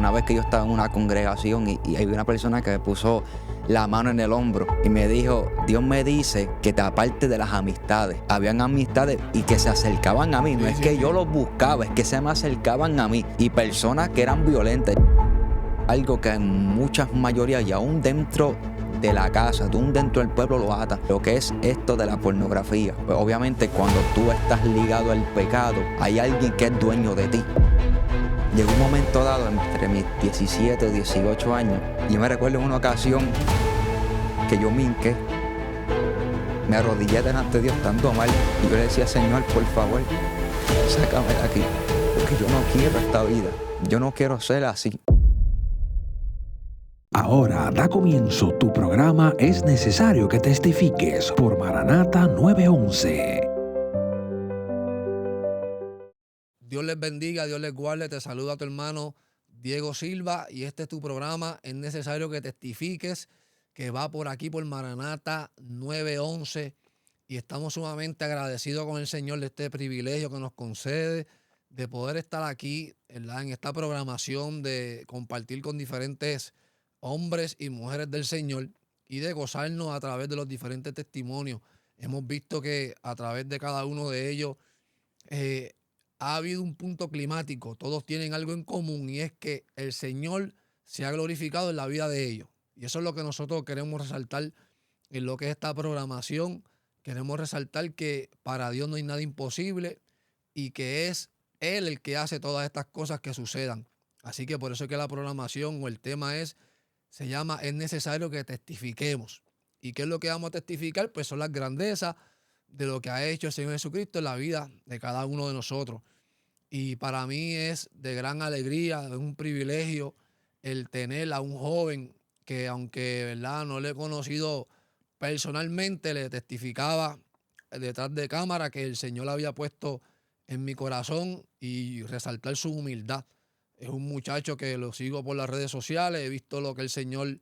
una vez que yo estaba en una congregación y hay una persona que me puso la mano en el hombro y me dijo, Dios me dice que te aparte de las amistades. Habían amistades y que se acercaban a mí. No es que yo los buscaba, es que se me acercaban a mí. Y personas que eran violentas. Algo que en muchas mayorías y aún dentro de la casa, aún dentro del pueblo lo ata, lo que es esto de la pornografía. Pues obviamente cuando tú estás ligado al pecado, hay alguien que es dueño de ti. Llegó un momento dado entre mis 17 o 18 años, y yo me recuerdo en una ocasión que yo me hinqué, me arrodillé delante de Dios tanto mal, y yo le decía, Señor, por favor, sácame de aquí, porque yo no quiero esta vida, yo no quiero ser así. Ahora da comienzo tu programa Es Necesario que Testifiques por Maranata 911. Dios les bendiga, Dios les guarde. Te saluda tu hermano Diego Silva y este es tu programa Es Necesario que Testifiques, que va por aquí por Maranata 911 y estamos sumamente agradecidos con el Señor de este privilegio que nos concede de poder estar aquí, ¿verdad?, en esta programación de compartir con diferentes hombres y mujeres del Señor y de gozarnos a través de los diferentes testimonios. Hemos visto que a través de cada uno de ellos eh, ha habido un punto climático. Todos tienen algo en común y es que el Señor se ha glorificado en la vida de ellos. Y eso es lo que nosotros queremos resaltar en lo que es esta programación. Queremos resaltar que para Dios no hay nada imposible y que es Él el que hace todas estas cosas que sucedan. Así que por eso es que la programación o el tema se llama Es necesario que testifiquemos. ¿Y qué es lo que vamos a testificar? Pues son las grandezas de lo que ha hecho el Señor Jesucristo en la vida de cada uno de nosotros. Y para mí es de gran alegría, es un privilegio el tener a un joven que aunque, ¿verdad?, no le he conocido personalmente, le testificaba detrás de cámara que el Señor había puesto en mi corazón y resaltar su humildad. Es un muchacho que lo sigo por las redes sociales, he visto lo que el Señor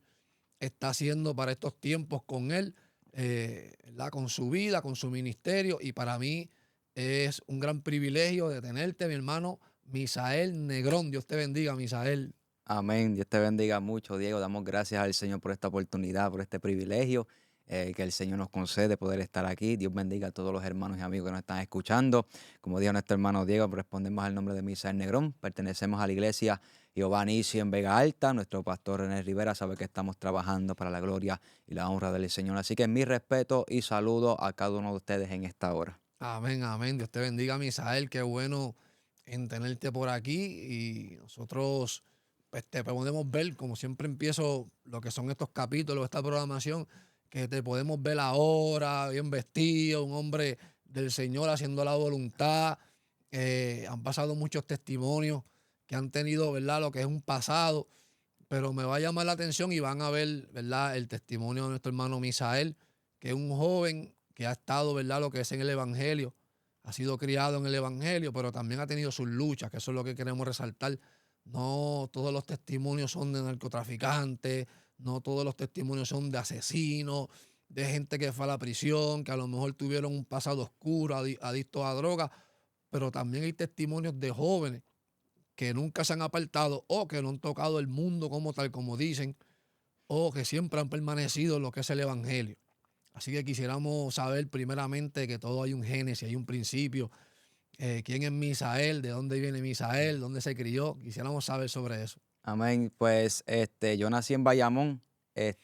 está haciendo para estos tiempos con él, ¿verdad?, con su vida, con su ministerio, y para mí es un gran privilegio de tenerte, mi hermano Misael Negrón. Dios te bendiga, Misael. Amén. Dios te bendiga mucho, Diego. Damos gracias al Señor por esta oportunidad, por este privilegio que el Señor nos concede poder estar aquí. Dios bendiga a todos los hermanos y amigos que nos están escuchando. Como dijo nuestro hermano Diego, respondemos al nombre de Misael Negrón. Pertenecemos a la iglesia Jehová Nissi en Vega Alta. Nuestro pastor René Rivera sabe que estamos trabajando para la gloria y la honra del Señor. Así que mi respeto y saludo a cada uno de ustedes en esta hora. Amén, amén. Dios te bendiga, Misael. Qué bueno en tenerte por aquí y nosotros pues, te podemos ver, como siempre empiezo lo que son estos capítulos, esta programación, que te podemos ver ahora, bien vestido, un hombre del Señor haciendo la voluntad. Han pasado muchos testimonios que han tenido, ¿verdad?, lo que es un pasado, pero me va a llamar la atención y van a ver, ¿verdad?, el testimonio de nuestro hermano Misael, que es un joven que ha estado, ¿verdad?, lo que es en el Evangelio, ha sido criado en el Evangelio, pero también ha tenido sus luchas, que eso es lo que queremos resaltar. No todos los testimonios son de narcotraficantes, no todos los testimonios son de asesinos, de gente que fue a la prisión, que a lo mejor tuvieron un pasado oscuro, adictos a drogas, pero también hay testimonios de jóvenes que nunca se han apartado o que no han tocado el mundo como tal, como dicen, o que siempre han permanecido en lo que es el Evangelio. Así que quisiéramos saber primeramente que todo hay un génesis, hay un principio. ¿Quién es Misael? ¿De dónde viene Misael? ¿Dónde se crió? Quisiéramos saber sobre eso. Amén. Pues yo nací en Bayamón,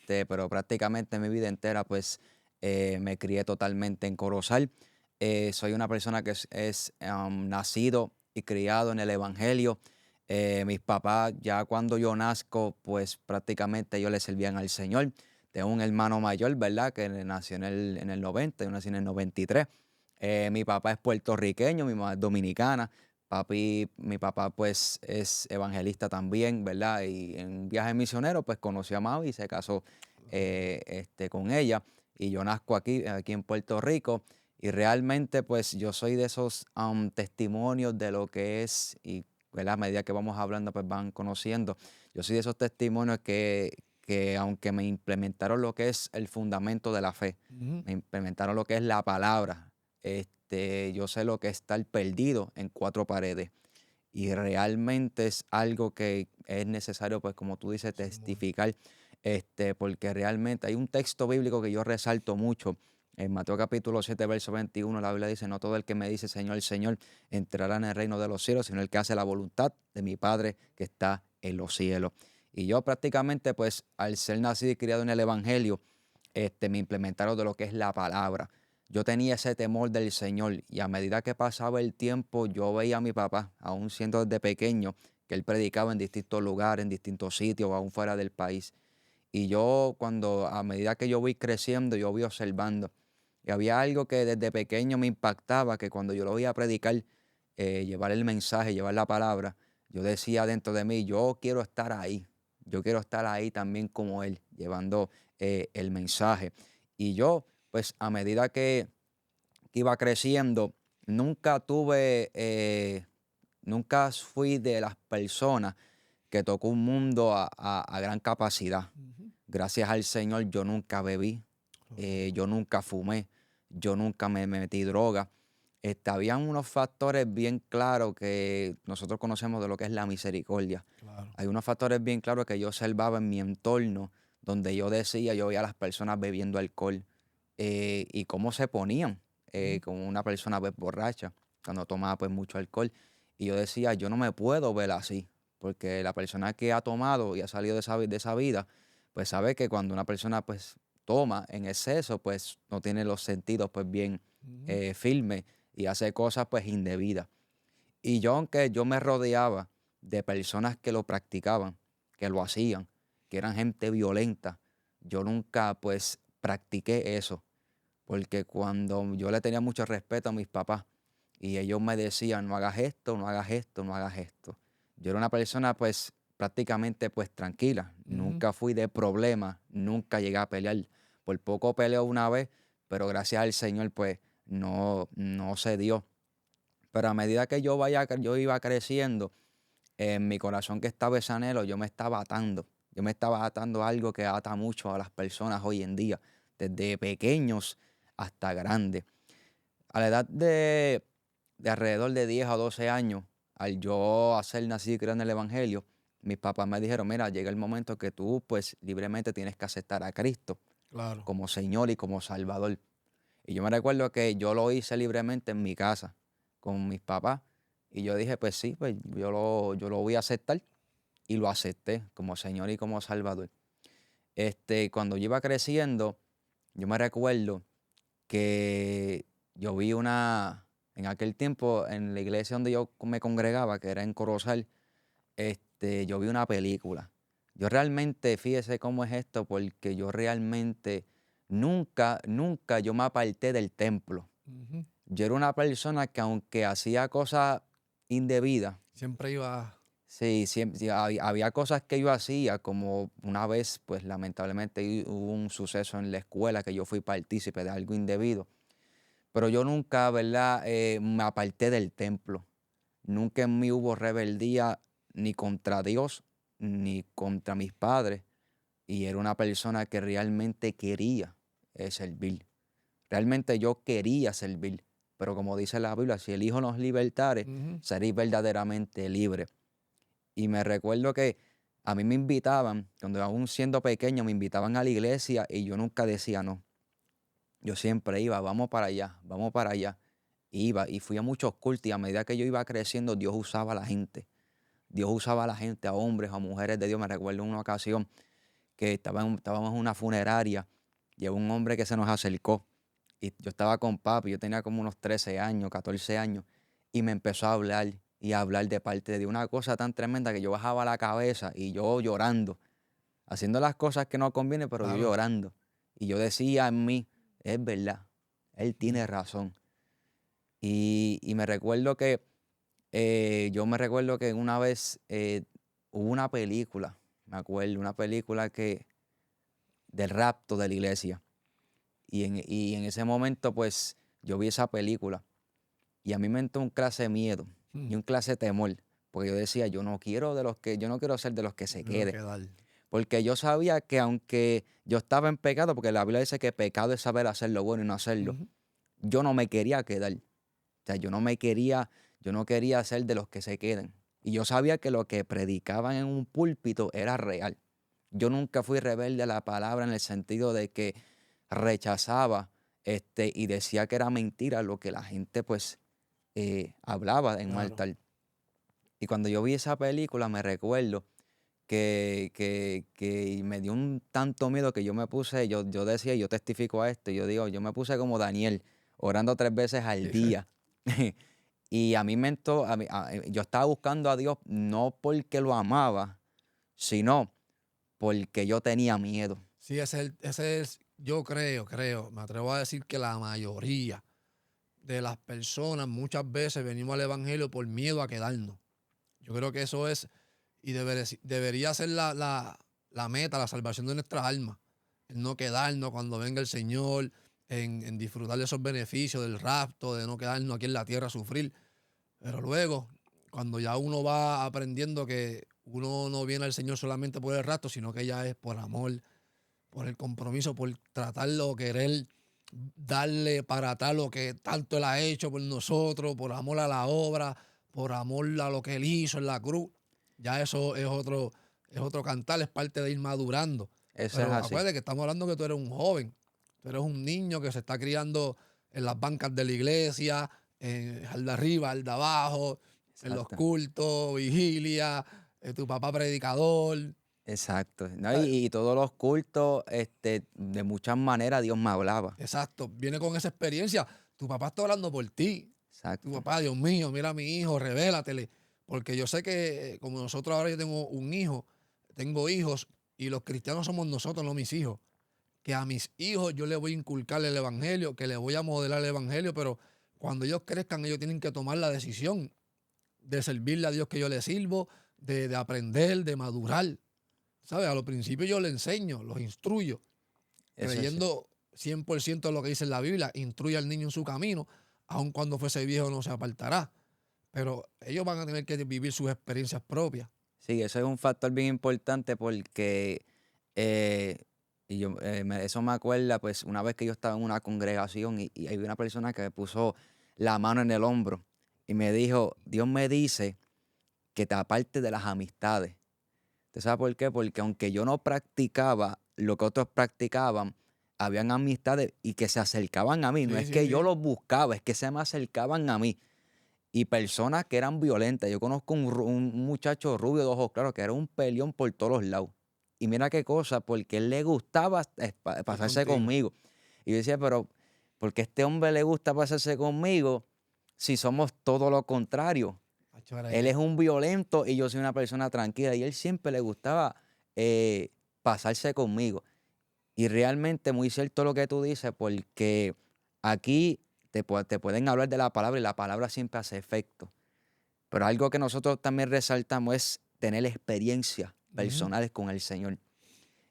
pero prácticamente mi vida entera pues me crié totalmente en Corozal. Soy una persona que es nacido y criado en el Evangelio. Mis papás, ya cuando yo nazco, pues prácticamente ellos le servían al Señor. Tengo un hermano mayor, ¿verdad?, que nació en el 90, yo nací en el 93. Mi papá es puertorriqueño, mi mamá es dominicana. Mi papá pues es evangelista también, ¿verdad? Y en un viaje misionero pues conoció a Mavi y se casó con ella. Y yo nazco aquí en Puerto Rico. Y realmente pues yo soy de esos testimonios de lo que es, y ¿verdad?, a medida que vamos hablando pues van conociendo. Yo soy de esos testimonios que aunque me implementaron lo que es el fundamento de la fe, Ujú. me implementaron lo que es la palabra. Yo sé lo que es estar perdido en cuatro paredes. Y realmente es algo que es necesario, pues como tú dices, Simón. testificar, porque realmente hay un texto bíblico que yo resalto mucho. En Mateo capítulo 7, verso 21, la Biblia dice, no todo el que me dice Señor, Señor, entrará en el reino de los cielos, sino el que hace la voluntad de mi Padre que está en los cielos. Y yo prácticamente, pues, al ser nacido y criado en el Evangelio, me implementaron de lo que es la palabra. Yo tenía ese temor del Señor y a medida que pasaba el tiempo, yo veía a mi papá, aún siendo desde pequeño, que él predicaba en distintos lugares, en distintos sitios, aún fuera del país. Y yo, a medida que yo voy creciendo, yo voy observando. Y había algo que desde pequeño me impactaba, que cuando yo lo oía predicar, llevar el mensaje, llevar la palabra, yo decía dentro de mí, yo quiero estar ahí. Yo quiero estar ahí también como él, llevando el mensaje. Y yo, pues a medida que iba creciendo, nunca nunca fui de las personas que tocó un mundo a gran capacidad. Ujú. Gracias al Señor yo nunca bebí, Gloria yo nunca fumé, yo nunca me metí droga. Habían unos factores bien claros que nosotros conocemos de lo que es la misericordia. claro. Hay unos factores bien claros que yo observaba en mi entorno, donde yo decía, yo veía a las personas bebiendo alcohol y cómo se ponían Ujú. como una persona pues, borracha cuando tomaba pues mucho alcohol. Y yo decía, yo no me puedo ver así, porque la persona que ha tomado y ha salido de esa vida, pues sabe que cuando una persona pues toma en exceso, pues no tiene los sentidos pues bien Ujú. firmes y hace cosas pues indebidas. Y yo, aunque yo me rodeaba de personas que lo practicaban, que lo hacían, que eran gente violenta, yo nunca pues practiqué eso, porque cuando yo le tenía mucho respeto a mis papás y ellos me decían, no hagas esto, no hagas esto, no hagas esto. Yo era una persona pues prácticamente pues tranquila, Ujú. nunca fui de problemas, nunca llegué a pelear. Por poco peleo una vez, pero gracias al Señor pues no se dio. Pero a medida que yo iba creciendo, en mi corazón que estaba ese anhelo, yo me estaba atando. Yo me estaba atando a algo que ata mucho a las personas hoy en día, desde pequeños hasta grandes. A la edad de alrededor de 10 o 12 años, al yo hacer nacido y criado en el Evangelio, mis papás me dijeron, mira, llega el momento que tú pues libremente tienes que aceptar a Cristo Claro. como Señor y como Salvador. Y yo me recuerdo que yo lo hice libremente en mi casa con mis papás. Y yo dije, pues sí, pues yo lo voy a aceptar. Y lo acepté como Señor y como Salvador. Cuando yo iba creciendo, yo me recuerdo que yo vi en aquel tiempo, en la iglesia donde yo me congregaba, que era en Corozal, yo vi una película. Yo realmente, fíjese cómo es esto, porque yo realmente nunca yo me aparté del templo. Ujú. Yo era una persona que aunque hacía cosas indebidas, Siempre iba. sí, sí, había cosas que yo hacía, como una vez, pues lamentablemente hubo un suceso en la escuela que yo fui partícipe de algo indebido, pero yo nunca, ¿verdad? Me aparté del templo. Nunca en mí hubo rebeldía ni contra Dios ni contra mis padres. Y era una persona que realmente quería servir. Realmente yo quería servir. Pero como dice la Biblia, si el Hijo nos libertare, Ujú. seréis verdaderamente libres. Y me recuerdo que a mí me invitaban, cuando aún siendo pequeño, me invitaban a la iglesia y yo nunca decía no. Yo siempre iba, vamos para allá, vamos para allá. Iba y fui a muchos cultos y a medida que yo iba creciendo, Dios usaba a la gente. Dios usaba a la gente, a hombres, a mujeres de Dios. Me recuerdo en una ocasión que estábamos en una funeraria y había un hombre que se nos acercó y yo estaba con papi, yo tenía como unos 13 años, 14 años, y me empezó a hablar y a hablar de parte de una cosa tan tremenda que yo bajaba la cabeza y yo llorando, haciendo las cosas que no convienen, pero yo Claro. llorando. Y yo decía en mí, es verdad, él Mm. tiene razón. Y me recuerdo que, yo me recuerdo que una vez hubo una película, me acuerdo, una película del rapto de la iglesia. Y en ese momento, pues, yo vi esa película y a mí me entró un clase de miedo Mm. y un clase de temor, porque yo decía, yo no quiero ser de los que se Me iba a quede, quedar. porque yo sabía que aunque yo estaba en pecado, porque la Biblia dice que pecado es saber hacer lo bueno y no hacerlo, Ujú. yo no me quería quedar. O sea, yo no quería ser de los que se queden. Y yo sabía que lo que predicaban en un púlpito era real. Yo nunca fui rebelde a la palabra en el sentido de que rechazaba y decía que era mentira lo que la gente pues hablaba en un Claro. altar. Y cuando yo vi esa película me recuerdo que me dio un tanto miedo que yo me puse, yo decía, yo testifico a esto, yo digo, yo me puse como Daniel, orando 3 veces al día. Y a mí me entró, yo estaba buscando a Dios no porque lo amaba, sino porque yo tenía miedo. Sí, ese es, yo creo, me atrevo a decir que la mayoría de las personas muchas veces venimos al evangelio por miedo a quedarnos. Yo creo que eso es, y debería ser la meta, la salvación de nuestras almas. El no quedarnos cuando venga el Señor, en disfrutar de esos beneficios del rapto, de no quedarnos aquí en la tierra a sufrir. Pero luego, cuando ya uno va aprendiendo que uno no viene al Señor solamente por el rapto, sino que ya es por amor, por el compromiso, por tratarlo, querer darle para atrás lo que tanto Él ha hecho por nosotros, por amor a la obra, por amor a lo que Él hizo en la cruz. Ya eso es otro cantar, es parte de ir madurando. Eso es Pero así. acuérdate que estamos hablando que tú eres un joven, tú eres un niño que se está criando en las bancas de la iglesia, al de arriba, al de abajo, en los Exacto. cultos, vigilia, tu papá predicador. Exacto. ¿No? ¿Sabes? Y todos los cultos, de muchas maneras Dios me hablaba. Exacto, viene con esa experiencia. Tu papá está orando por ti. Tu Exacto. papá, Dios mío, mira a mi hijo, revélatele. Porque yo sé que como nosotros ahora yo tengo un hijo, tengo hijos, y los cristianos somos nosotros, no mis hijos. Que a mis hijos yo les voy a inculcar el evangelio, que les voy a modelar el evangelio, pero cuando ellos crezcan, ellos tienen que tomar la decisión de servirle a Dios que yo les sirvo, de aprender, de madurar. ¿Sabes? A los principios yo les enseño, los instruyo Eso es. creyendo 100% lo que dice la Biblia, instruye al niño en su camino, aun cuando fuese viejo no se apartará. Pero ellos van a tener que vivir sus experiencias propias. Sí, eso es un factor bien importante porque eh, eso me acuerda, pues, una vez que yo estaba en una congregación y hay una persona que me puso la mano en el hombro y me dijo, Dios me dice que te apartes de las amistades. ¿Usted sabe por qué? Porque aunque yo no practicaba lo que otros practicaban, habían amistades y que se acercaban a mí. No Sí, es sí, que yo sí. los buscaba, es que se me acercaban a mí. Y personas que eran violentas. Yo conozco un muchacho rubio de ojos claros que era un peleón por todos los lados. Y mira qué cosa, porque él le gustaba Estoy pasarse contigo. conmigo. Y yo decía, pero ¿por qué a este hombre le gusta pasarse conmigo si somos todo lo contrario? Acho, era Él que- es un violento y yo soy una persona tranquila. Y él siempre le gustaba eh, pasarse conmigo. Y realmente muy cierto lo que tú dices, porque aquí te pueden hablar de la palabra y la palabra siempre hace efecto. Pero algo que nosotros también resaltamos es tener experiencias Ujú. personales con el Señor.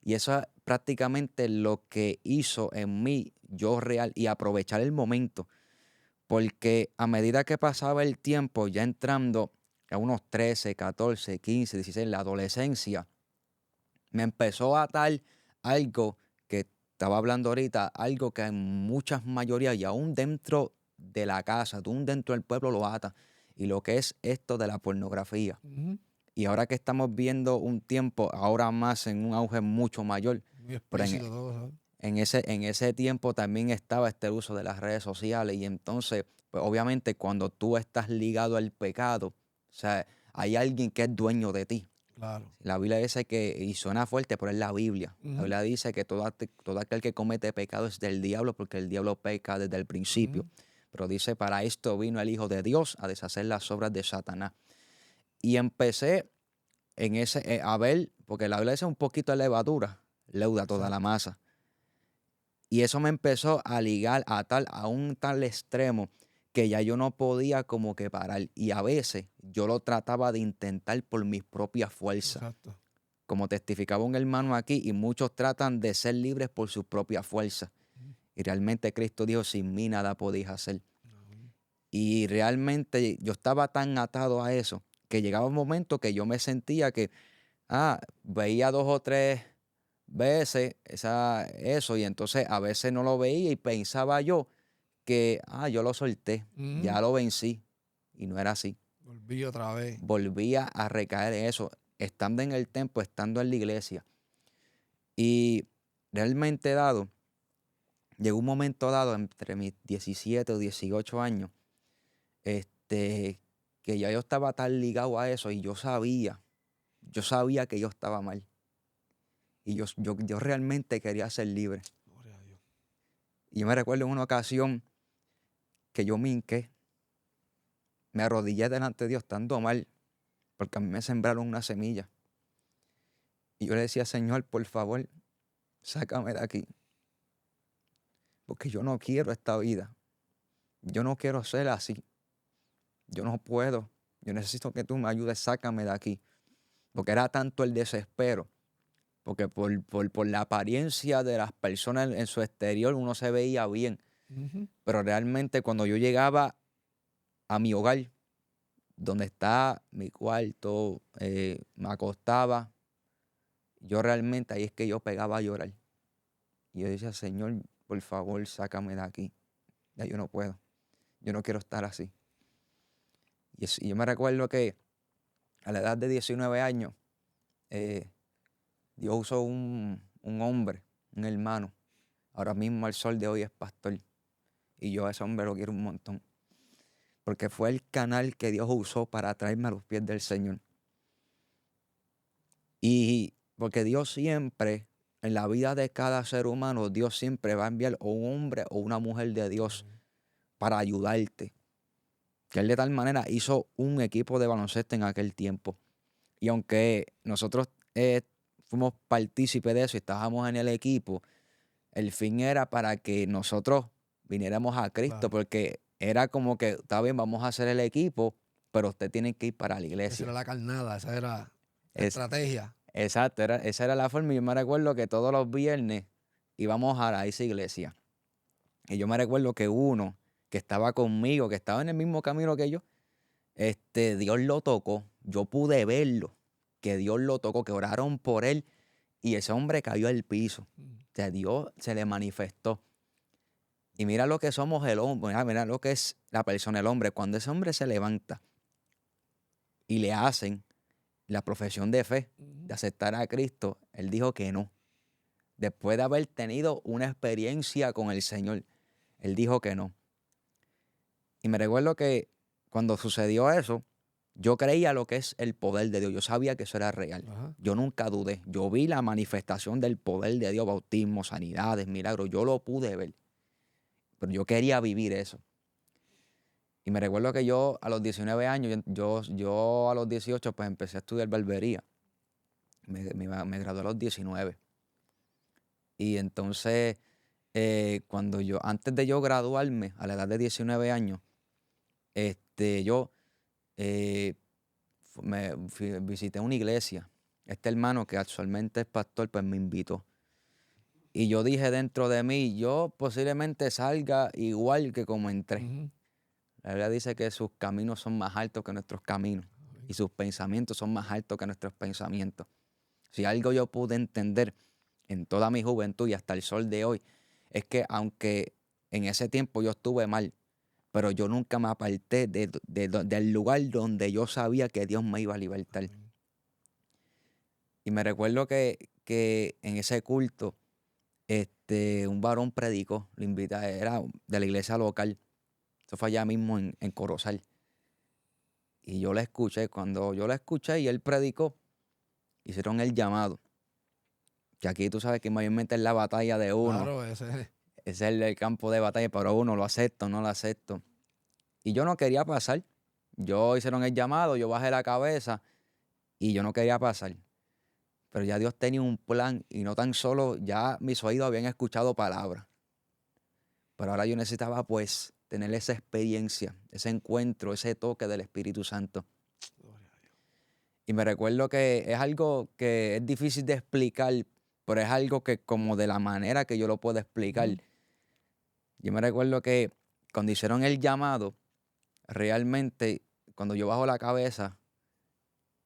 Y eso es prácticamente lo que hizo en mí yo real y aprovechar el momento. Porque a medida que pasaba el tiempo, ya entrando a unos 13, 14, 15, 16, la adolescencia, me empezó a atar algo que estaba hablando ahorita, algo que en muchas mayorías y aún dentro de la casa, aún dentro del pueblo lo ata, y lo que es esto de la pornografía. Ujú. Y ahora que estamos viendo un tiempo, ahora más en un auge mucho mayor, Muy pero explícito todo, ¿sabes? en ese tiempo también estaba este uso de las redes sociales y entonces, pues obviamente cuando tú estás ligado al pecado, o sea, hay alguien que es dueño de ti. Claro. La Biblia dice que, y suena fuerte, pero es la Biblia. La Ujú, Biblia dice que todo aquel que comete pecado es del diablo, porque el diablo peca desde el principio. ujú. Pero dice, para esto vino el Hijo de Dios a deshacer las obras de Satanás. Y empecé a ver, porque la Biblia dice un poquito de levadura, leuda toda la Exacto. masa. Y eso me empezó a ligar a un tal extremo que ya yo no podía como que parar. Y a veces yo lo trataba de intentar por mis propias fuerzas. Exacto. Como testificaba un hermano aquí, y muchos tratan de ser libres por sus propias fuerzas. Ujú. Y realmente Cristo dijo, sin mí nada podéis hacer. Amén. Y realmente yo estaba tan atado a eso que llegaba un momento que yo me sentía que, veía 2 o 3 veces eso, y entonces a veces no lo veía y pensaba yo que, yo lo solté, Ujú. ya lo vencí. Y no era así. Volví otra vez. Volvía a recaer en eso, estando en el templo, estando en la iglesia. Y realmente llegó un momento dado entre mis 17 o 18 años, que ya yo estaba tan ligado a eso y yo sabía que yo estaba mal. Y yo realmente quería ser libre. Gloria a Dios. Y yo me recuerdo en una ocasión que yo me hinqué, me arrodillé delante de Dios estando mal, porque a mí me sembraron una semilla. Y yo le decía, Señor, por favor, sácame de aquí, porque yo no quiero esta vida. Yo no quiero ser así. Yo no puedo. Yo necesito que tú me ayudes, sácame de aquí. Porque era tanto el desespero. Porque por la apariencia de las personas en su exterior uno se veía bien. Ujú. Pero realmente cuando yo llegaba a mi hogar, donde está mi cuarto, me acostaba, yo realmente ahí es que yo pegaba a llorar. Y yo decía, Señor, por favor, sácame de aquí. Ya yo no puedo. Yo no quiero estar así. Y yo me recuerdo que a la edad de 19 años, eh, Dios usó un hombre, un hermano. Ahora mismo al sol de hoy es pastor. Y yo a ese hombre lo quiero un montón. Porque fue el canal que Dios usó para traerme a los pies del Señor. Y porque Dios siempre, en la vida de cada ser humano, Dios siempre va a enviar o un hombre o una mujer de Dios para ayudarte. Que Él de tal manera hizo un equipo de baloncesto en aquel tiempo. Y aunque nosotros fuimos partícipes de eso y estábamos en el equipo, el fin era para que nosotros viniéramos a Cristo, Claro. porque era como que, está bien, vamos a hacer el equipo, pero usted tiene que ir para la Esa iglesia. era la carnada, esa era la Es, estrategia. exacto, esa era la forma. Y yo me recuerdo que todos los viernes íbamos a esa iglesia. Y yo me recuerdo que uno que estaba conmigo, que estaba en el mismo camino que yo, Dios lo tocó. Yo pude verlo, que Dios lo tocó, que oraron por él y ese hombre cayó al piso. O sea, Dios se le manifestó. Y mira lo que somos el hombre, mira lo que es la persona, el hombre. Cuando ese hombre se levanta y le hacen la profesión de fe, de aceptar a Cristo, él dijo que no. Después de haber tenido una experiencia con el Señor, él dijo que no. Y me recuerdo que cuando sucedió eso, yo creía lo que es el poder de Dios. Yo sabía que eso era real. Ajá. Yo nunca dudé. Yo vi la manifestación del poder de Dios, bautismo, sanidades, milagros. Yo lo pude ver. Pero yo quería vivir eso. Y me recuerdo que yo a los 19 años, yo a los 18 pues empecé a estudiar barbería. Me gradué a los 19. Y entonces, antes de yo graduarme, a la edad de 19 años, yo visité una iglesia. Este hermano que actualmente es pastor, pues me invitó. Y yo dije dentro de mí, yo posiblemente salga igual que como entré. Ujú. La Biblia dice que sus caminos son más altos que nuestros caminos y sus pensamientos son más altos que nuestros pensamientos. Si algo yo pude entender en toda mi juventud y hasta el sol de hoy, es que aunque en ese tiempo yo estuve mal, pero yo nunca me aparté del lugar donde yo sabía que Dios me iba a libertar. Y me recuerdo que en ese culto, un varón predicó, lo invita, era de la iglesia local, eso fue allá mismo en Corozal. Y yo le escuché, cuando yo le escuché y él predicó, hicieron el llamado. Que aquí tú sabes que mayormente es la batalla de uno. Claro, ese. Es el campo de batalla, pero uno lo acepto, no lo acepto. Y yo no quería pasar. Yo hicieron el llamado, yo bajé la cabeza y yo no quería pasar. Pero ya Dios tenía un plan y no tan solo ya mis oídos habían escuchado palabras. Pero ahora yo necesitaba pues tener esa experiencia, ese encuentro, ese toque del Espíritu Santo. Y me recuerdo que es algo que es difícil de explicar, pero es algo que como de la manera que yo lo puedo explicar. Yo me recuerdo que cuando hicieron el llamado, realmente cuando yo bajo la cabeza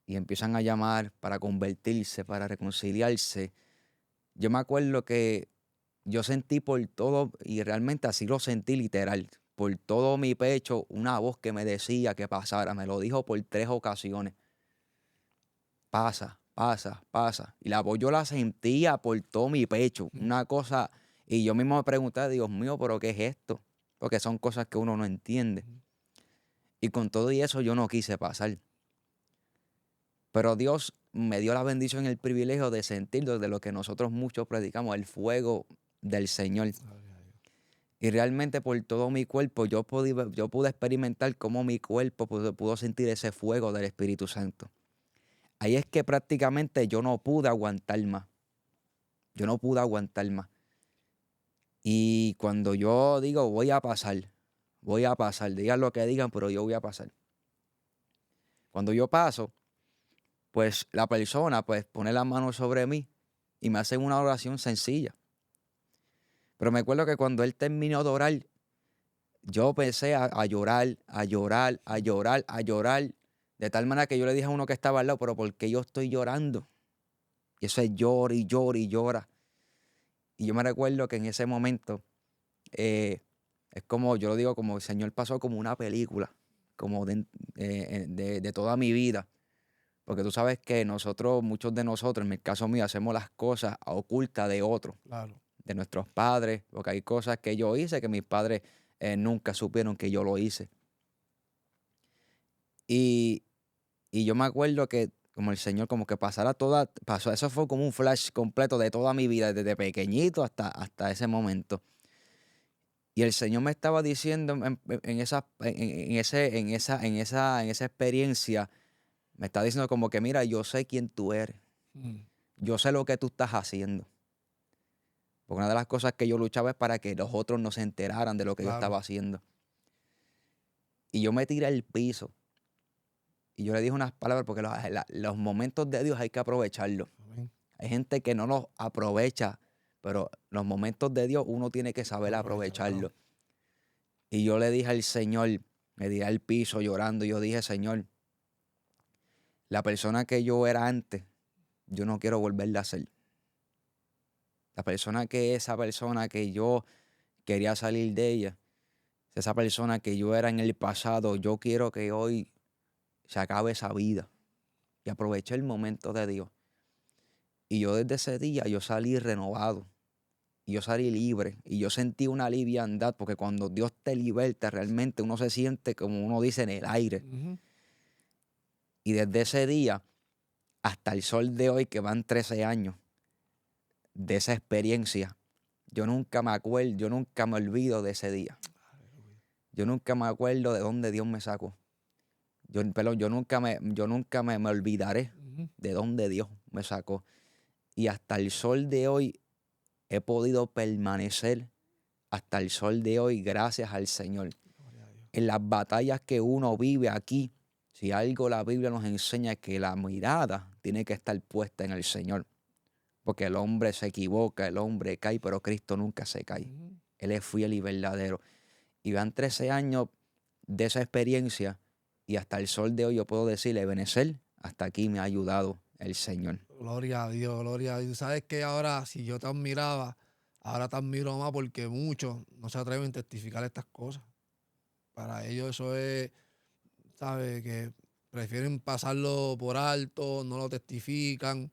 y empiezan a llamar para convertirse, para reconciliarse, yo me acuerdo que yo sentí por todo y realmente así lo sentí literal. por todo mi pecho una voz que me decía que pasara. Me lo dijo por 3 ocasiones. Pasa, pasa, pasa. Y la voz yo la sentía por todo mi pecho. Una cosa, y yo mismo me preguntaba, Dios mío, ¿pero qué es esto? Porque son cosas que uno no entiende. Y con todo y eso yo no quise pasar. Pero Dios me dio la bendición y el privilegio de sentir de lo que nosotros muchos predicamos, el fuego del Señor. Y realmente por todo mi cuerpo yo pude experimentar cómo mi cuerpo pudo sentir ese fuego del Espíritu Santo. Ahí es que prácticamente yo no pude aguantar más. Yo no pude aguantar más. Y cuando yo digo voy a pasar, digan lo que digan, pero yo voy a pasar. Cuando yo paso, pues la persona pues pone las manos sobre mí y me hace una oración sencilla. Pero me acuerdo que cuando él terminó de orar, yo empecé a llorar, a llorar, a llorar, a llorar. De tal manera que yo le dije a uno que estaba al lado, pero ¿por qué yo estoy llorando? Y eso es llora y llora y llora. Y yo me recuerdo que en ese momento, es como, yo lo digo, como el Señor pasó como una película, como de toda mi vida. Porque tú sabes que nosotros, muchos de nosotros, en el caso mío, hacemos las cosas a oculta de otros, Claro. de nuestros padres, porque hay cosas que yo hice que mis padres nunca supieron que yo lo hice. Y, y yo me acuerdo que como el Señor, como que pasó, eso fue como un flash completo de toda mi vida, desde pequeñito hasta ese momento. Y el Señor me estaba diciendo en esa experiencia, me está diciendo como que, mira, yo sé quién tú eres. Yo sé lo que tú estás haciendo. Porque una de las cosas que yo luchaba es para que los otros no se enteraran de lo que yo estaba Claro. haciendo. Y yo me tiré al piso. Y yo le dije unas palabras porque los momentos de Dios hay que aprovecharlos. Amén. Hay gente que no los aprovecha, pero los momentos de Dios uno tiene que saber Aprovecharlo. aprovecharlos. Y yo le dije al Señor, me tiré al piso llorando. Y yo dije, Señor, la persona que yo era antes, yo no quiero volverla a ser. Esa persona que yo quería salir de ella, esa persona que yo era en el pasado, yo quiero que hoy se acabe esa vida. Y aproveché el momento de Dios. Y yo desde ese día yo salí renovado. Y yo salí libre. Y yo sentí una liviandad, porque cuando Dios te liberta, realmente uno se siente, como uno dice, en el aire. Ujú. Y desde ese día hasta el sol de hoy, que van 13 años de esa experiencia, yo nunca me olvido de ese día. Yo nunca me acuerdo de dónde Dios me sacó. Yo nunca me olvidaré Ujú. de dónde Dios me sacó. Y hasta el sol de hoy he podido permanecer, hasta el sol de hoy, gracias al Señor. Gloria a Dios. En las batallas que uno vive aquí, si algo la Biblia nos enseña es que la mirada tiene que estar puesta en el Señor. Porque el hombre se equivoca, el hombre cae, pero Cristo nunca se cae. Ujú. Él es fiel y verdadero. Y van 13 años de esa experiencia y hasta el sol de hoy yo puedo decirle, Ebenezer, hasta aquí me ha ayudado el Señor. Gloria a Dios, gloria a Dios. Sabes que ahora, si yo te admiraba, ahora te admiro más porque muchos no se atreven a testificar estas cosas. Para ellos eso es, ¿sabes? Que prefieren pasarlo por alto, no lo testifican,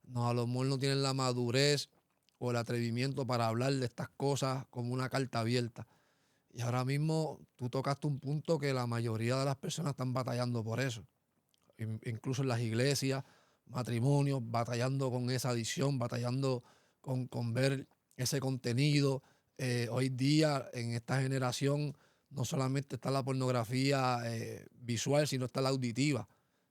no, a lo mejor no tienen la madurez o el atrevimiento para hablar de estas cosas como una carta abierta. Y ahora mismo tú tocaste un punto que la mayoría de las personas están batallando por eso. Incluso en las iglesias, matrimonios, batallando con esa adicción, batallando con ver ese contenido. Hoy día, en esta generación, no solamente está la pornografía visual, sino está la auditiva.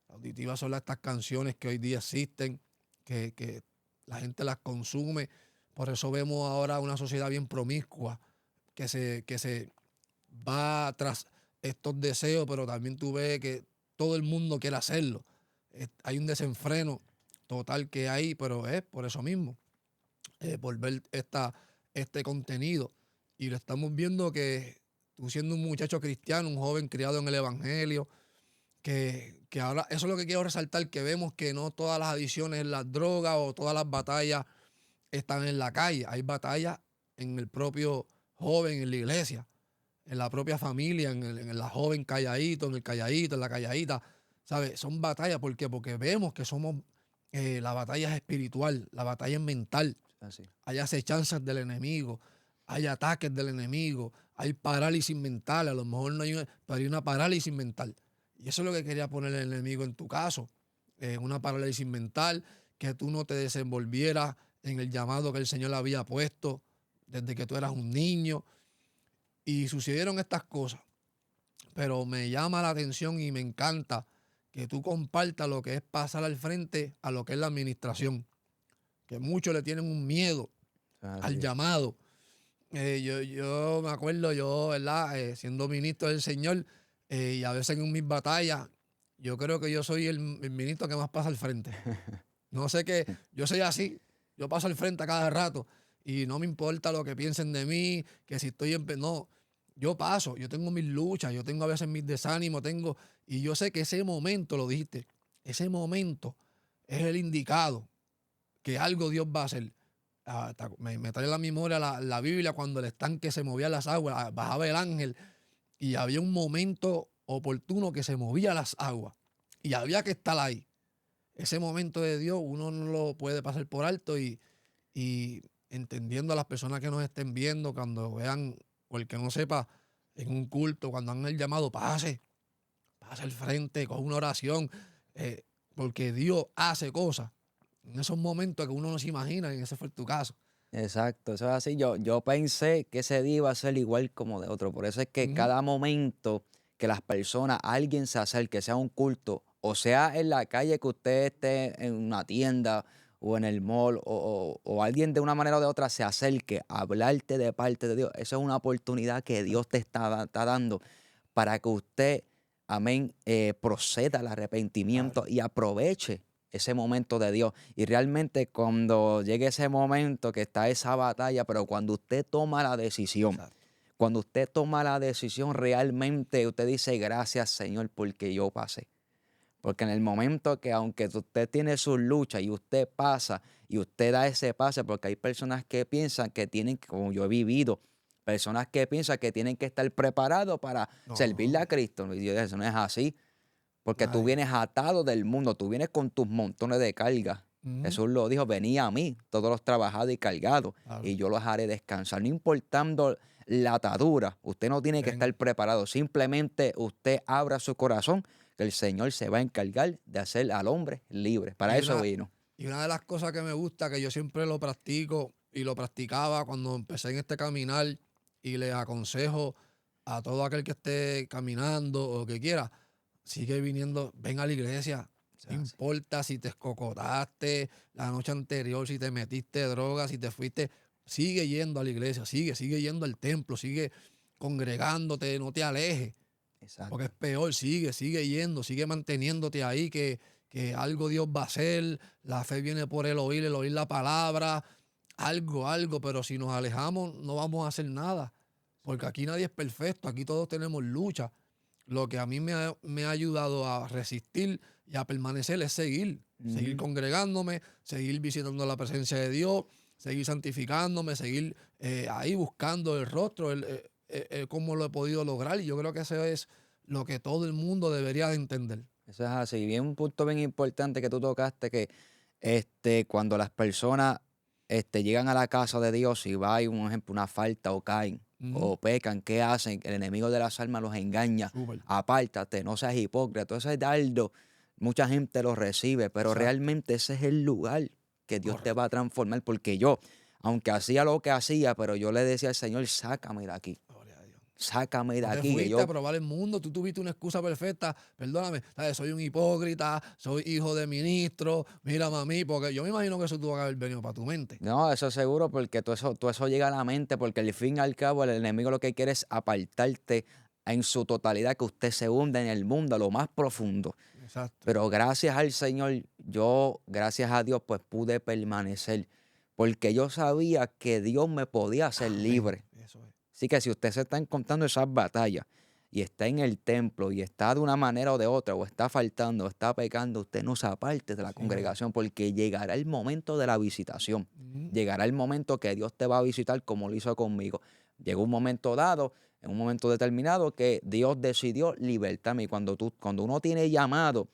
La auditiva son estas canciones que hoy día existen, que la gente las consume. Por eso vemos ahora una sociedad bien promiscua, que se va tras estos deseos, pero también tú ves que todo el mundo quiere hacerlo. Hay un desenfreno total que hay, pero es por eso mismo, por ver este contenido. Y lo estamos viendo que tú siendo un muchacho cristiano, un joven criado en el Evangelio, que ahora, eso es lo que quiero resaltar, que vemos que no todas las adicciones en las drogas o todas las batallas están en la calle. Hay batallas en el propio joven, en la iglesia. en la propia familia, en la joven calladito, en el calladito, en la calladita, ¿sabes? Son batallas, ¿por qué? Porque vemos que somos, la batalla es espiritual, la batalla es mental. Así. Hay acechanzas del enemigo, hay ataques del enemigo, hay parálisis mental, a lo mejor no hay una, pero hay una parálisis mental. Y eso es lo que quería poner el enemigo en tu caso, una parálisis mental, que tú no te desenvolvieras en el llamado que el Señor había puesto desde que tú eras un niño. Y sucedieron estas cosas, pero me llama la atención y me encanta que tú compartas lo que es pasar al frente a lo que es la administración, que muchos le tienen un miedo al Así. llamado. Yo me acuerdo, yo, ¿verdad? Siendo ministro del Señor, y a veces en mis batallas, yo creo que yo soy el ministro que más pasa al frente. No sé qué, yo soy así, yo paso al frente a cada rato y no me importa lo que piensen de mí, que si estoy en... No, yo paso, yo tengo mis luchas, yo tengo a veces mis desánimos, y yo sé que ese momento, lo dijiste, ese momento es el indicado, que algo Dios va a hacer. Me trae a la memoria la Biblia cuando el estanque se movía las aguas, bajaba el ángel y había un momento oportuno que se movía las aguas y había que estar ahí. Ese momento de Dios uno no lo puede pasar por alto y entendiendo a las personas que nos estén viendo, cuando vean, o el que no sepa, en un culto, cuando han el llamado, pase al frente, con una oración, eh, porque Dios hace cosas en esos momentos que uno no se imagina, y ese fue tu caso. Exacto, eso es así. Yo pensé que ese día iba a ser igual como de otro. Por eso es que Ujú. cada momento que las personas, alguien se acerque, sea un culto, o sea en la calle que usted esté en una tienda o en el mall, o alguien de una manera o de otra se acerque a hablarte de parte de Dios, eso es una oportunidad que Dios te está dando para que usted, amén, proceda al arrepentimiento Claro. y aproveche ese momento de Dios. Y realmente cuando llegue ese momento que está esa batalla, pero cuando usted toma la decisión, Exacto. cuando usted toma la decisión realmente, usted dice gracias Señor porque yo pasé. Porque en el momento que aunque usted tiene sus luchas y usted pasa y usted da ese pase, porque hay personas que piensan que tienen, como yo he vivido, personas que piensan que tienen que estar preparados para servirle No, a Cristo. Y Dios, eso no es así. Porque tú nadie. vienes atado del mundo, tú vienes con tus montones de carga. Ujú. Jesús lo dijo, venía a mí, todos los trabajados y cargados, Claro. y yo los haré descansar. No importando la atadura, usted no tiene que Ven. estar preparado. Simplemente usted abra su corazón, que el Señor se va a encargar de hacer al hombre libre. Para Y eso una, vino. y una de las cosas que me gusta, que yo siempre lo practico y lo practicaba cuando empecé en este caminar, y le aconsejo a todo aquel que esté caminando o que quiera, sigue viniendo, ven a la iglesia. O No sea, sí. importa si te escocotaste la noche anterior, si te metiste droga, si te fuiste, sigue yendo a la iglesia, sigue yendo al templo, sigue congregándote, no te alejes. Porque es Exacto. peor, sigue yendo, sigue manteniéndote ahí, que algo Dios va a hacer, la fe viene por el oír la palabra, algo, pero si nos alejamos no vamos a hacer nada, porque aquí nadie es perfecto, aquí todos tenemos lucha. Lo que a mí me ha ayudado a resistir y a permanecer es seguir Ujú. congregándome, seguir visitando la presencia de Dios, seguir santificándome, seguir ahí buscando el rostro, cómo lo he podido lograr. Y yo creo que eso es lo que todo el mundo debería de entender. Eso es así. Bien, un punto bien importante que tú tocaste, que cuando las personas llegan a la casa de Dios y va y un ejemplo, una falta o caen Ujú. o pecan, ¿qué hacen? El enemigo de las almas los engaña. Súper. Apártate, no seas hipócrita. Todo ese dardo, mucha gente lo recibe, pero Exacto. realmente ese es el lugar que Dios te va Correcto. a transformar. Porque yo, aunque hacía lo que hacía, pero yo le decía al Señor, sácame de aquí, Gloria a Dios. sácame de No te aquí, que fuiste a yo... probar el mundo, tú tuviste una excusa perfecta. Perdóname, ¿sabes? Soy un hipócrita, soy hijo de ministro, mírame a mí, porque yo me imagino que eso tuvo que haber venido para tu mente. No, eso seguro, porque todo eso llega a la mente, porque al fin y al cabo el enemigo lo que quiere es apartarte en su totalidad, que usted se hunda en el mundo, a lo más profundo. Exacto. Pero gracias al Señor, yo, gracias a Dios, pues pude permanecer, porque yo sabía que Dios me podía hacer Amén. libre. Eso es. Así que si usted se está encontrando esas batallas y está en el templo y está de una manera o de otra, o está faltando, o está pecando, usted no se aparte de la Siga ahí. congregación porque llegará el momento de la visitación. Ujú. Llegará el momento que Dios te va a visitar como lo hizo conmigo. Llegó un momento dado en un momento determinado que Dios decidió libertarme. Y cuando uno tiene llamado,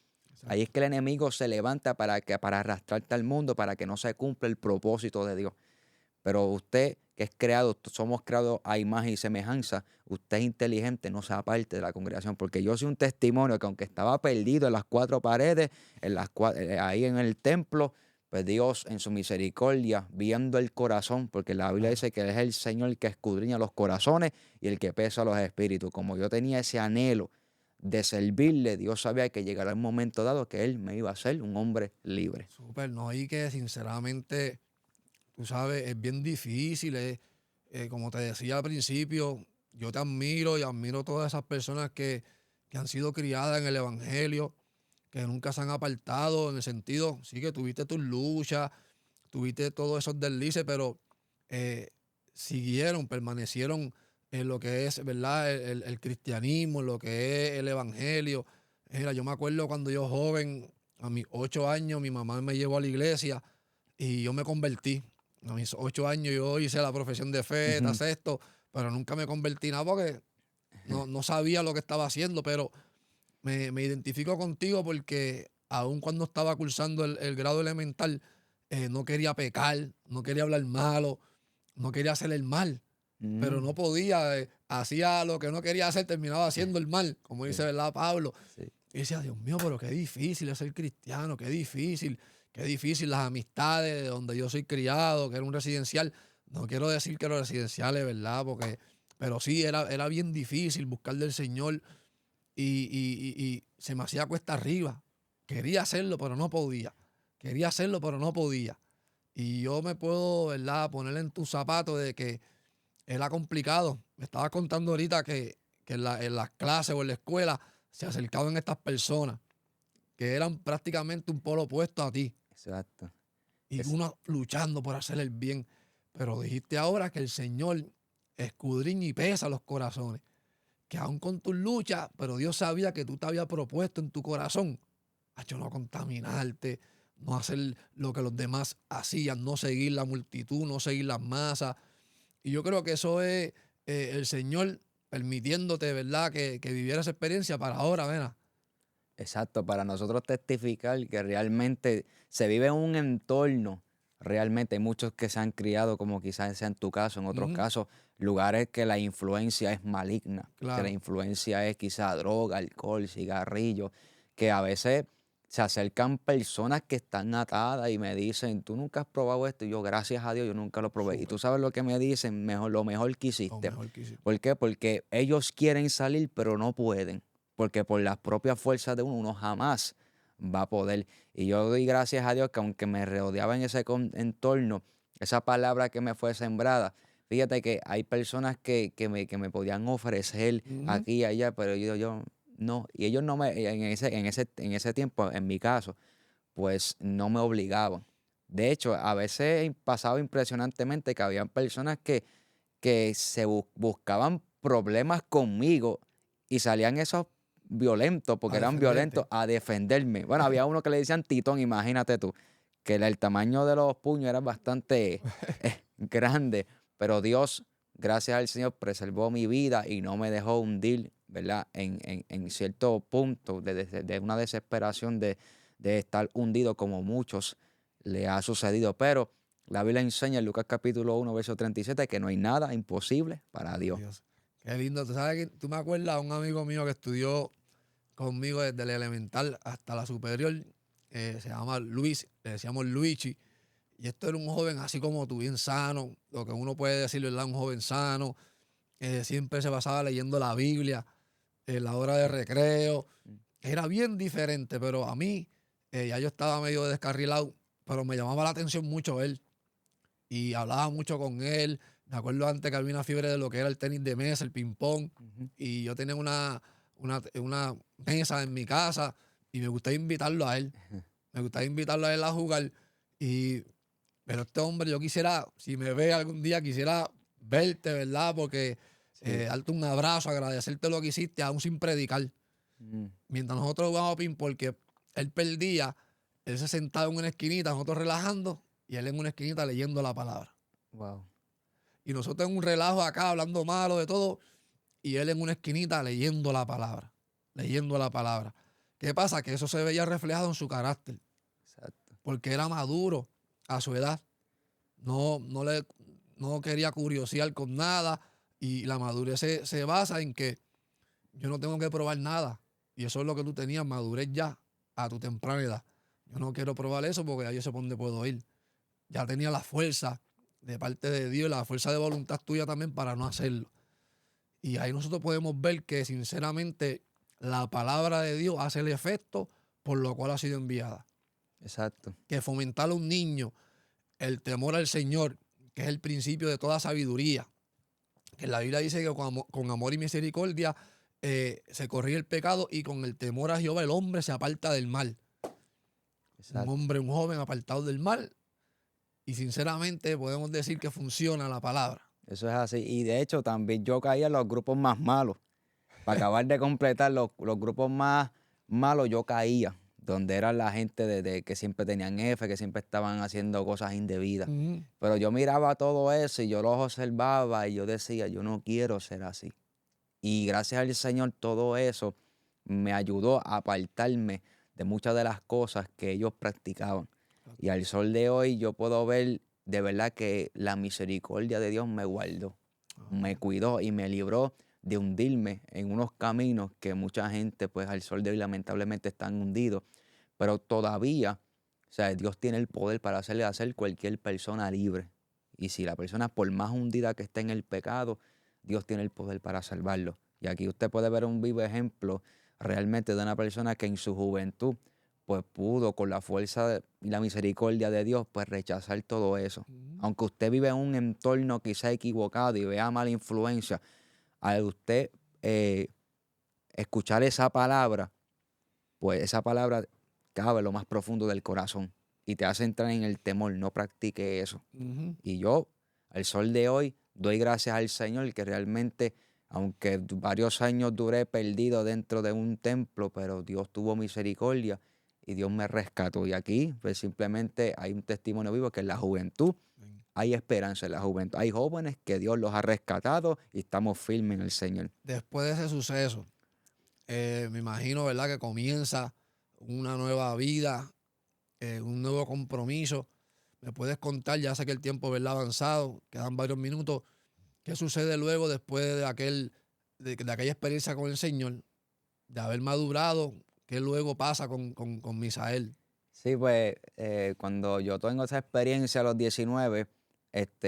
ahí es que el enemigo se levanta para arrastrarte al mundo, para que no se cumpla el propósito de Dios. Pero usted que es creado, somos creados a imagen y semejanza, usted es inteligente, no sea parte de la congregación, porque yo soy un testimonio que aunque estaba perdido en las cuatro paredes, ahí en el templo, pues Dios en su misericordia, viendo el corazón, porque la Biblia Claro. dice que es el Señor que escudriña los corazones y el que pesa los espíritus. Como yo tenía ese anhelo de servirle, Dios sabía que llegará un momento dado que Él me iba a hacer un hombre libre. Súper, no, y que sinceramente, tú sabes, es bien difícil. Como te decía al principio, yo te admiro y admiro todas esas personas que han sido criadas en el Evangelio, que nunca se han apartado en el sentido, sí que tuviste tus luchas, tuviste todos esos deslices, pero eh, siguieron, permanecieron en lo que es, ¿verdad? El cristianismo, en lo que es el Evangelio. Mira, yo me acuerdo cuando yo joven, a mis 8 años, mi mamá me llevó a la iglesia y yo me convertí. A mis 8 años yo hice la profesión de fe, Ujú. tras esto, pero nunca me convertí nada porque no sabía lo que estaba haciendo, pero me identifico contigo porque aun cuando estaba cursando el grado elemental, no quería pecar, no quería hablar malo, no quería hacer el mal, pero no Mm, podía, hacía lo que no quería hacer, terminaba haciendo el mal, como dice, sí, ¿verdad, Pablo? sí. Y decía, Dios mío, pero qué difícil es ser cristiano, qué difícil las amistades de donde yo soy criado, que era un residencial. No quiero decir que los residenciales, ¿verdad? Pero sí, era bien difícil buscar del Señor y se me hacía cuesta arriba. Quería hacerlo, pero no podía. Quería hacerlo, pero no podía. Y yo me puedo, ¿verdad?, poner en tus zapatos de que era complicado. Me estabas contando ahorita que en las clases o en la escuela se acercaban estas personas que eran prácticamente un polo opuesto a ti. Exacto. Y Es, uno luchando por hacer el bien. Pero dijiste ahora que el Señor escudriña y pesa los corazones. Que aún con tus luchas, pero Dios sabía que tú te habías propuesto en tu corazón, hecho no contaminarte, no hacer lo que los demás hacían, no seguir la multitud, no seguir las masas. Y yo creo que eso es el Señor permitiéndote, ¿verdad?, que vivieras esa experiencia para ahora, ¿verdad? exacto, para nosotros testificar que realmente se vive en un entorno, realmente hay muchos que se han criado, como quizás sea en tu caso, en otros Ujú, casos, lugares que la influencia es maligna, que la claro, influencia es quizá droga, alcohol, cigarrillo, que a veces se acercan personas que están atadas y me dicen, tú nunca has probado esto, y yo, gracias a Dios, yo nunca lo probé. Y tú súper, sabes lo que me dicen, lo mejor que lo hiciste. mejor que hiciste. ¿Por qué? Porque ellos quieren salir, pero no pueden porque por las propias fuerzas de uno jamás va a poder. Y yo doy gracias a Dios que aunque me rodeaba en ese entorno, esa palabra que me fue sembrada, fíjate que hay personas que me podían ofrecer Ujú, aquí y allá, pero yo no. Y ellos no me, en ese tiempo, en mi caso, pues no me obligaban. De hecho, a veces pasaba impresionantemente que habían personas que se buscaban problemas conmigo y salían esos violentos, porque a eran violentos, defenderte. a defenderme. Bueno, había uno que le decían Titón, imagínate tú, que el tamaño de los puños era bastante grande, pero Dios, gracias al Señor, preservó mi vida y no me dejó hundir, ¿verdad? En cierto punto de una desesperación de estar hundido como muchos le ha sucedido, pero la Biblia enseña en Lucas capítulo 1, verso 37, que no hay nada imposible para Para Dios. Dios. Qué lindo. Tú sabes que tú me acuerdas a un amigo mío que estudió conmigo desde el elemental hasta la superior. Se llama Luis, le decíamos Luigi. Y esto era un joven así como tú, bien sano, lo que uno puede decir, ¿verdad? Un joven sano. Siempre se pasaba leyendo la Biblia en la hora de recreo. Era bien diferente, pero a mí, ya yo estaba medio descarrilado, pero me llamaba la atención mucho él y hablaba mucho con él. Me acuerdo antes que había una fiebre de lo que era el tenis de mesa, el ping-pong, Ujú. y yo tenía una mesa en mi casa y me gustaba invitarlo a él. Me gustaba invitarlo a él a jugar. Y, pero este hombre, yo quisiera, si me ve algún día, quisiera verte, ¿verdad? Porque Sí. darte un abrazo, agradecerte lo que hiciste, aún sin predicar. Mm. Mientras nosotros jugábamos ping, porque él perdía, él se sentaba en una esquinita, nosotros relajando, y él en una esquinita leyendo la palabra. Wow. Y nosotros en un relajo acá, hablando malo de todo, y él en una esquinita leyendo la palabra, leyendo la palabra. ¿Qué pasa? Que eso se veía reflejado en su carácter, Exacto. porque era maduro a su edad. No, no quería curiosear con nada, y la madurez se basa en que yo no tengo que probar nada. Y eso es lo que tú tenías, madurez ya, a tu temprana edad. Yo no quiero probar eso porque ya yo sé por dónde puedo ir. Ya tenía la fuerza de parte de Dios y la fuerza de voluntad tuya también para no hacerlo. Y ahí nosotros podemos ver que sinceramente la palabra de Dios hace el efecto por lo cual ha sido enviada. Exacto. Que fomentar a un niño el temor al Señor, que es el principio de toda sabiduría. Que la Biblia dice que con amor y misericordia se corrige el pecado, y con el temor a Jehová el hombre se aparta del mal. Un Exacto. hombre, un joven apartado del mal. Y sinceramente podemos decir que funciona la palabra. Eso es así. Y de hecho también yo caía en los grupos más malos. Para acabar de completar los grupos más malos, yo caía. Donde era la gente de que siempre tenían F, que siempre estaban haciendo cosas indebidas. Ujú. Pero yo miraba todo eso y yo los observaba y yo decía, yo no quiero ser así. Y gracias al Señor todo eso me ayudó a apartarme de muchas de las cosas que ellos practicaban. Y al sol de hoy yo puedo ver de verdad que la misericordia de Dios me guardó, me cuidó y me libró de hundirme en unos caminos que mucha gente pues al sol de hoy lamentablemente están hundidos. Pero todavía, o sea, Dios tiene el poder para hacer cualquier persona libre. Y si la persona por más hundida que esté en el pecado, Dios tiene el poder para salvarlo. Y aquí usted puede ver un vivo ejemplo realmente de una persona que en su juventud pues pudo con la fuerza y la misericordia de Dios pues rechazar todo eso. Ujú. Aunque usted vive en un entorno quizá equivocado y vea mala influencia, al usted eh, escuchar esa palabra, pues esa palabra cabe en lo más profundo del corazón y te hace entrar en el temor. No practique eso. Ujú. Y yo, al sol de hoy, doy gracias al Señor que realmente, aunque varios años duré perdido dentro de un templo, pero Dios tuvo misericordia y Dios me rescató. Y aquí, pues simplemente hay un testimonio vivo que en la juventud Amén. hay esperanza en la juventud. Hay jóvenes que Dios los ha rescatado y estamos firmes en el Señor. Después de ese suceso, me imagino, ¿verdad?, que comienza una nueva vida, un nuevo compromiso. ¿Me puedes contar? Ya sé que el tiempo, ¿verdad?, ha avanzado, quedan varios minutos. ¿Qué sucede luego después de aquella experiencia con el Señor, de haber madurado? ¿Qué luego pasa con Misael? Sí, pues cuando yo tengo esa experiencia a los 19,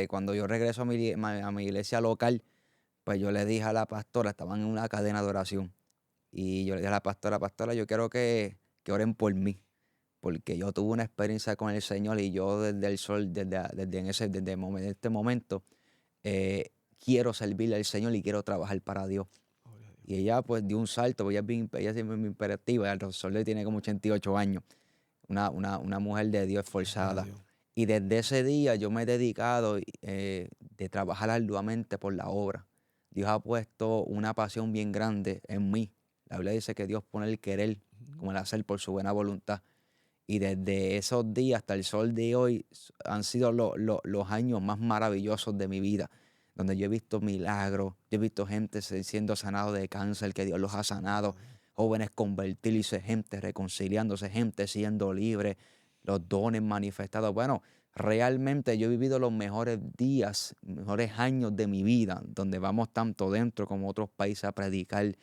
cuando yo regreso a mi iglesia local, pues yo le dije a la pastora, estaban en una cadena de oración, y yo le dije a la pastora, pastora, yo quiero que oren por mí, porque yo tuve una experiencia con el Señor y yo desde el sol, desde este momento, eh, quiero servirle al Señor y quiero trabajar para Dios. Gloria a Dios. Y ella pues dio un salto, pues, ella siempre es muy imperativa, el sol le tiene como 88 años, una mujer de Dios Gloria a esforzada. Dios. Y desde ese día yo me he dedicado de trabajar arduamente por la obra. Dios ha puesto una pasión bien grande en mí. La Biblia dice que Dios pone el querer Ujú. como el hacer por su buena voluntad. Y desde esos días hasta el sol de hoy han sido los años más maravillosos de mi vida, donde yo he visto milagros, yo he visto gente siendo sanado de cáncer, que Dios los ha sanado, Gloria a Dios. jóvenes convertirse, gente reconciliándose, gente siendo libre, los dones manifestados. Bueno, realmente yo he vivido los mejores días, mejores años de mi vida, donde vamos tanto dentro como otros países a predicar,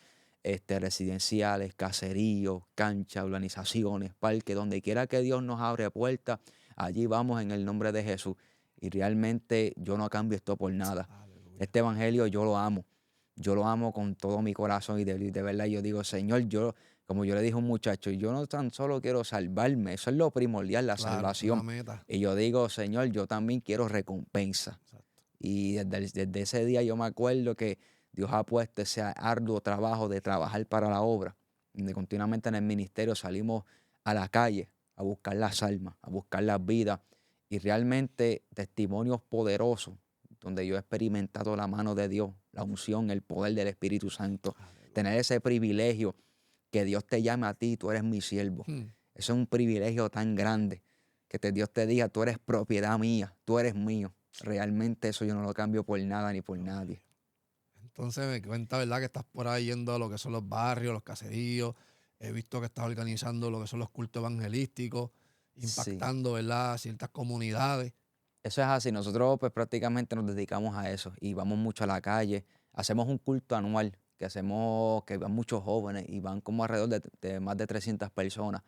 residenciales, caseríos, canchas, urbanizaciones, parques, donde quiera que Dios nos abre puertas, allí vamos en el nombre de Jesús. Y realmente yo no cambio esto por nada. Aleluya. Este evangelio yo lo amo con todo mi corazón y de verdad yo digo, Señor, yo, como yo le dije a un muchacho, yo no tan solo quiero salvarme, eso es lo primordial, la Claro, es la salvación. meta. Y yo digo, Señor, yo también quiero recompensa. Exacto. Y desde ese día yo me acuerdo que Dios ha puesto ese arduo trabajo de trabajar para la obra, donde continuamente en el ministerio salimos a la calle a buscar las almas, a buscar las vidas y realmente testimonios poderosos, donde yo he experimentado la mano de Dios, la unción, el poder del Espíritu Santo, Aleluya. tener ese privilegio que Dios te llame a ti, tú eres mi siervo. Hmm. Eso es un privilegio tan grande que Dios te diga, tú eres propiedad mía, tú eres mío. Realmente eso yo no lo cambio por nada ni por Gloria a nadie. Dios. Entonces me cuenta, ¿verdad? Que estás por ahí yendo a lo que son los barrios, los caseríos. He visto que estás organizando lo que son los cultos evangelísticos, Sí. impactando, ¿verdad? Ciertas comunidades. Eso es así. Nosotros pues prácticamente nos dedicamos a eso y vamos mucho a la calle. Hacemos un culto anual que van muchos jóvenes y van como alrededor de más de 300 personas,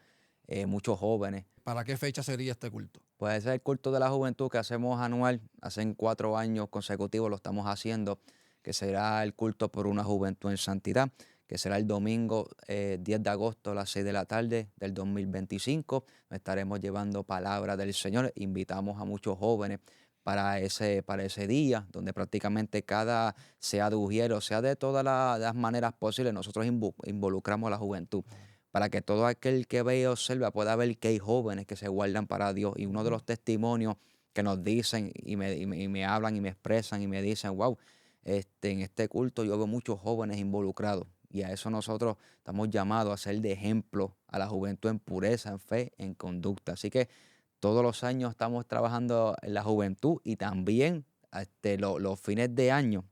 muchos jóvenes. ¿Para qué fecha sería este culto? Pues ese es el culto de la juventud que hacemos anual. Hace 4 años consecutivos lo estamos haciendo, que será el culto por una juventud en santidad, que será el domingo 10 de agosto a las 6 de la tarde del 2025. Estaremos llevando palabra del Señor. Invitamos a muchos jóvenes para ese día, donde prácticamente sea de ujiero, sea de todas las maneras posibles, nosotros involucramos a la juventud para que todo aquel que ve y observa pueda ver que hay jóvenes que se guardan para Dios. Y uno de Ujú. los testimonios que nos dicen y me hablan y me expresan y me dicen, wow, en este culto yo veo muchos jóvenes involucrados. Y a eso nosotros estamos llamados a ser de ejemplo a la juventud en pureza, en fe, en conducta. Así que todos los años estamos trabajando en la juventud y también los fines de año,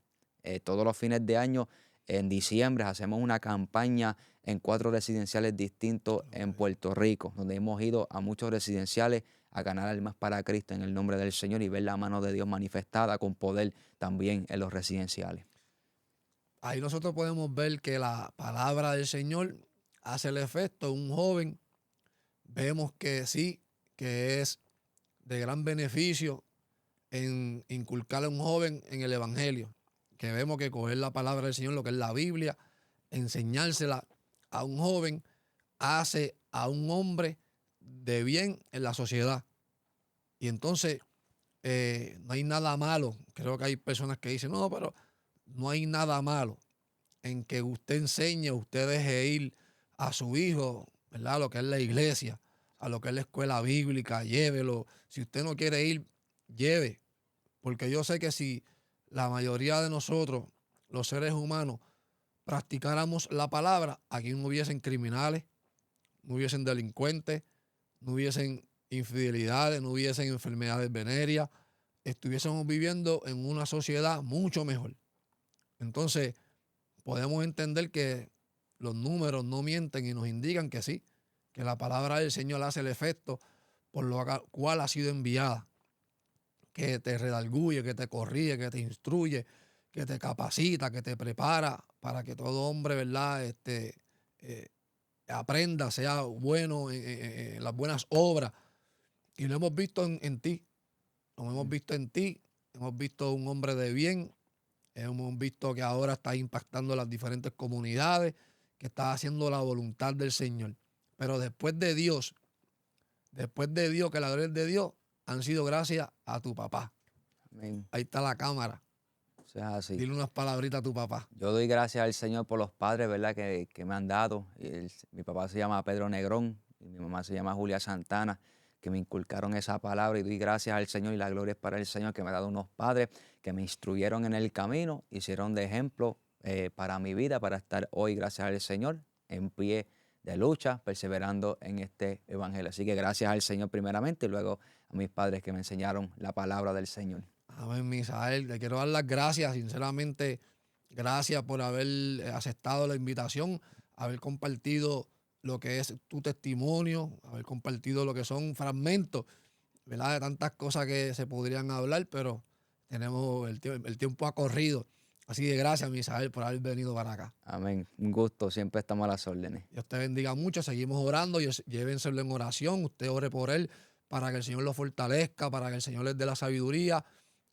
todos los fines de año, en diciembre hacemos una campaña en 4 residenciales distintos en Ok. Puerto Rico, donde hemos ido a muchos residenciales a ganar almas para Cristo en el nombre del Señor y ver la mano de Dios manifestada con poder también en los residenciales. Ahí nosotros podemos ver que la palabra del Señor hace el efecto. Un joven, vemos que sí, que es de gran beneficio en inculcarle a un joven en el Evangelio. Que vemos que coger la palabra del Señor, lo que es la Biblia, enseñársela a un joven, hace a un hombre de bien en la sociedad. Y entonces no hay nada malo. Creo que hay personas que dicen, no, pero no hay nada malo en que usted enseñe, usted deje ir a su hijo, ¿verdad? A lo que es la iglesia, a lo que es la escuela bíblica, llévelo. Si usted no quiere ir, lleve. Porque yo sé que si la mayoría de nosotros, los seres humanos, practicáramos la palabra, aquí no hubiesen criminales, no hubiesen delincuentes, no hubiesen infidelidades, no hubiesen enfermedades venéreas, estuviésemos viviendo en una sociedad mucho mejor. Entonces, podemos entender que los números no mienten y nos indican que sí, que la palabra del Señor hace el efecto por lo cual ha sido enviada, que te redarguye, que te corrige, que te instruye, que te capacita, que te prepara para que todo hombre, ¿verdad? Eh, aprenda, sea bueno en las buenas obras. Y lo hemos visto en ti, lo hemos Mm. visto en ti, hemos visto un hombre de bien, hemos visto que ahora está impactando las diferentes comunidades, que está haciendo la voluntad del Señor. Pero después de Dios, que la gloria es de Dios, han sido gracias a tu papá. Amén. Ahí está la cámara. Eso es así. Dile unas palabritas a tu papá. Yo doy gracias al Señor por los padres, ¿verdad? Que me han dado. Mi papá se llama Pedro Negrón y mi mamá se llama Julia Santana, que me inculcaron esa palabra y doy gracias al Señor y la gloria es para el Señor que me ha dado unos padres que me instruyeron en el camino, hicieron de ejemplo para mi vida, para estar hoy, gracias al Señor, en pie de lucha, perseverando en este evangelio. Así que gracias al Señor primeramente y luego a mis padres que me enseñaron la palabra del Señor. Amén, Misael. Te quiero dar las gracias, sinceramente, gracias por haber aceptado la invitación, haber compartido lo que es tu testimonio, haber compartido lo que son fragmentos, ¿verdad? De tantas cosas que se podrían hablar, pero tenemos el tiempo ha corrido. Así que gracias, Misael, por haber venido para acá. Amén. Un gusto, siempre estamos a las órdenes. Dios te bendiga mucho, seguimos orando, llévenselo en oración, usted ore por él para que el Señor lo fortalezca, para que el Señor les dé la sabiduría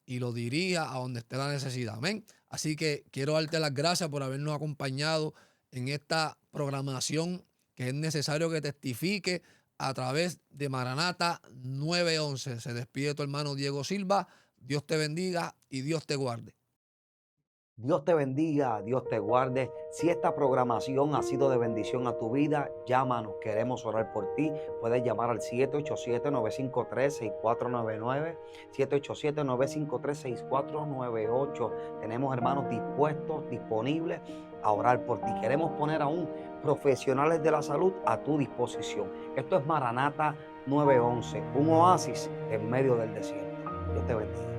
y lo dirija a donde esté la necesidad. Amén. Así que quiero darte las gracias por habernos acompañado en esta programación que es necesario que testifique a través de Maranata 911. Se despide tu hermano Diego Silva. Dios te bendiga y Dios te guarde. Dios te bendiga, Dios te guarde. Si esta programación ha sido de bendición a tu vida, llámanos, queremos orar por ti. Puedes llamar al 787-953-6499, 787-953-6498. Tenemos hermanos dispuestos, disponibles a orar por ti. Queremos poner aún profesionales de la salud a tu disposición. Esto es Maranata 911, un oasis en medio del desierto. Dios te bendiga.